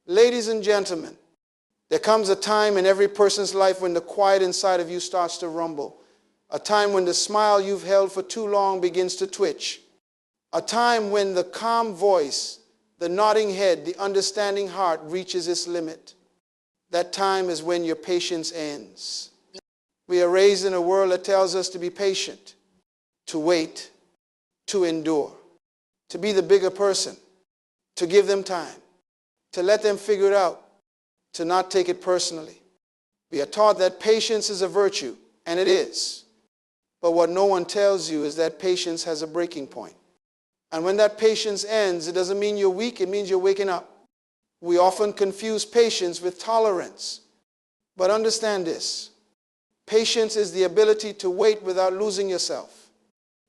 Ladies and gentlemen, there comes a time in every person's life when the quiet inside of you starts to rumble. A time when the smile you've held for too long begins to twitch. A time when the calm voice, the nodding head, the understanding heart reaches its limit. That time is when your patience ends. We are raised in a world that tells us to be patient, to wait, to endure, to be the bigger person, to give them time, to let them figure it out, to not take it personally. We are taught that patience is a virtue, and it is. But what no one tells you is that patience has a breaking point. And when that patience ends, it doesn't mean you're weak, it means you're waking up. We often confuse patience with tolerance. But understand this. Patience is the ability to wait without losing yourself.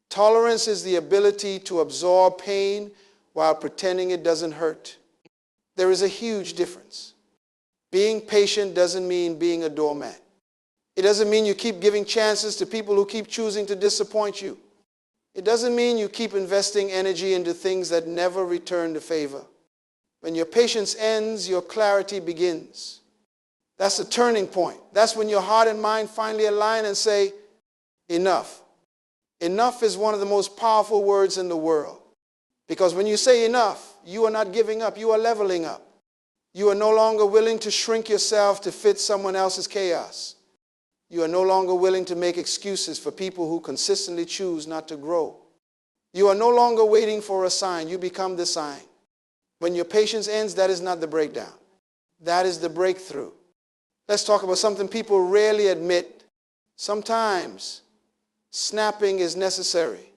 Tolerance is the ability to absorb pain while pretending it doesn't hurt. There is a huge difference. Being patient doesn't mean being a doormat. It doesn't mean you keep giving chances to people who keep choosing to disappoint you. It doesn't mean you keep investing energy into things that never return the favor. When your patience ends, your clarity begins. That's a turning point. That's when your heart and mind finally align and say, enough. Enough is one of the most powerful words in the world. Because when you say enough, you are not giving up, you are leveling up. You are no longer willing to shrink yourself to fit someone else's chaos. You are no longer willing to make excuses for people who consistently choose not to grow. You are no longer waiting for a sign. You become the sign. When your patience ends, that is not the breakdown. That is the breakthrough. Let's talk about something people rarely admit. Sometimes snapping is necessary.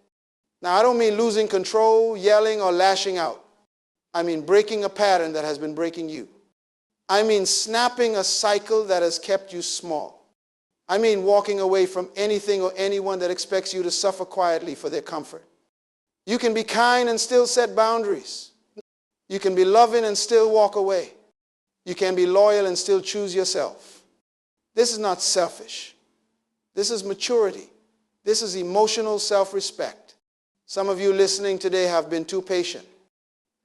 Now, I don't mean losing control, yelling, or lashing out. I mean breaking a pattern that has been breaking you. I mean snapping a cycle that has kept you small. I mean walking away from anything or anyone that expects you to suffer quietly for their comfort. You can be kind and still set boundaries. You can be loving and still walk away. You can be loyal and still choose yourself. This is not selfish. This is maturity. This is emotional self-respect. Some of you listening today have been too patient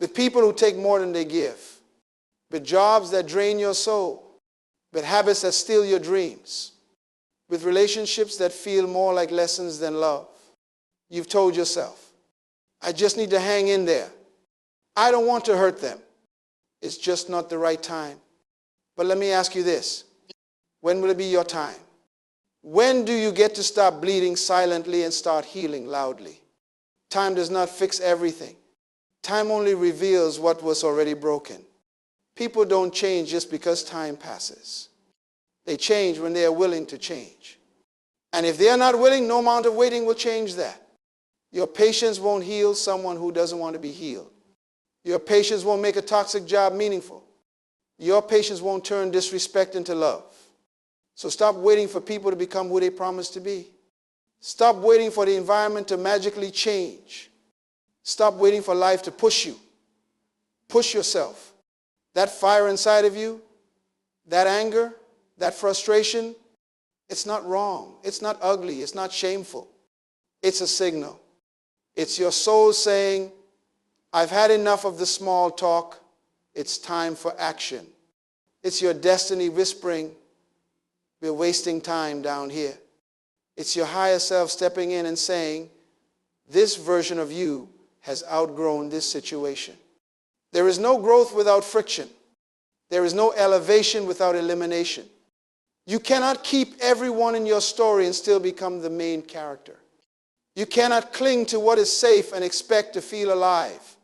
with people who take more than they give, with jobs that drain your soul, with habits that steal your dreams, with relationships that feel more like lessons than love. You've told yourself, I just need to hang in there. I don't want to hurt them. It's just not the right time. But let me ask you this. When will it be your time? When do you get to stop bleeding silently and start healing loudly? Time does not fix everything. Time only reveals what was already broken. People don't change just because time passes. They change when they are willing to change. And if they are not willing, no amount of waiting will change that. Your patience won't heal someone who doesn't want to be healed. Your patience won't make a toxic job meaningful. Your patience won't turn disrespect into love. So stop waiting for people to become who they promise to be. Stop waiting for the environment to magically change. Stop waiting for life to push you. Push yourself. That fire inside of you, that anger, that frustration, it's not wrong. It's not ugly. It's not shameful. It's a signal. It's your soul saying, I've had enough of the small talk. It's time for action. It's your destiny whispering, we're wasting time down here. It's your higher self stepping in and saying, this version of you has outgrown this situation. There is no growth without friction. There is no elevation without elimination. You cannot keep everyone in your story and still become the main character. You cannot cling to what is safe and expect to feel alive.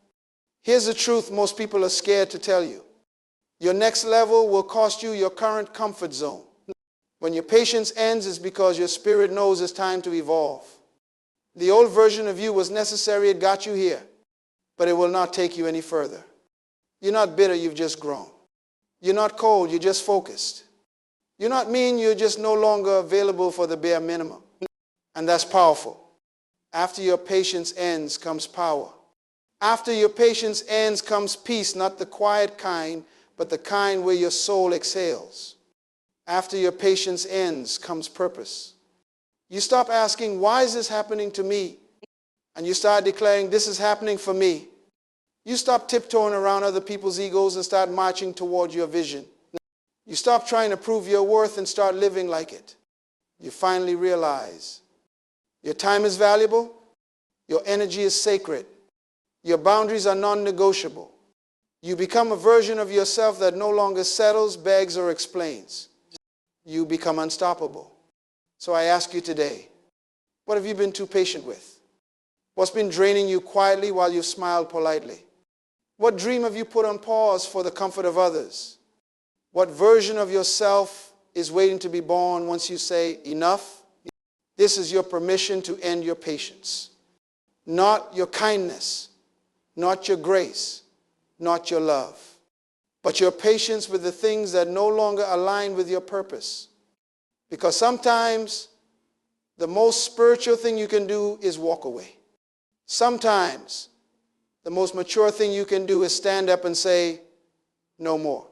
Here's the truth most people are scared to tell you. Your next level will cost you your current comfort zone. When your patience ends, it's because your spirit knows it's time to evolve. The old version of you was necessary, it got you here, but it will not take you any further. You're not bitter, you've just grown. You're not cold, you're just focused. You're not mean, you're just no longer available for the bare minimum. And that's powerful. After your patience ends comes power. After your patience ends comes peace, not the quiet kind, but the kind where your soul exhales. After your patience ends comes purpose. You stop asking, why is this happening to me? And you start declaring, this is happening for me. You stop tiptoeing around other people's egos and start marching toward your vision. You stop trying to prove your worth and start living like it. You finally realize your time is valuable, your energy is sacred, your boundaries are non-negotiable. You become a version of yourself that no longer settles, begs, or explains. You become unstoppable. So I ask you today, what have you been too patient with? What's been draining you quietly while you smiled politely? What dream have you put on pause for the comfort of others? What version of yourself is waiting to be born once you say, enough? This is your permission to end your patience. Not your kindness, not your grace, not your love, but your patience with the things that no longer align with your purpose. Because sometimes the most spiritual thing you can do is walk away. Sometimes the most mature thing you can do is stand up and say, no more.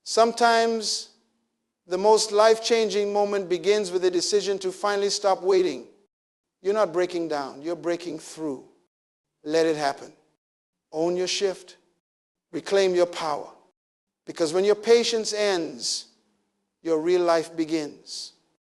Sometimes the most life-changing moment begins with a decision to finally stop waiting. You're not breaking down, you're breaking through. Let it happen. Own your shift. Reclaim your power. Because when your patience ends, your real life begins.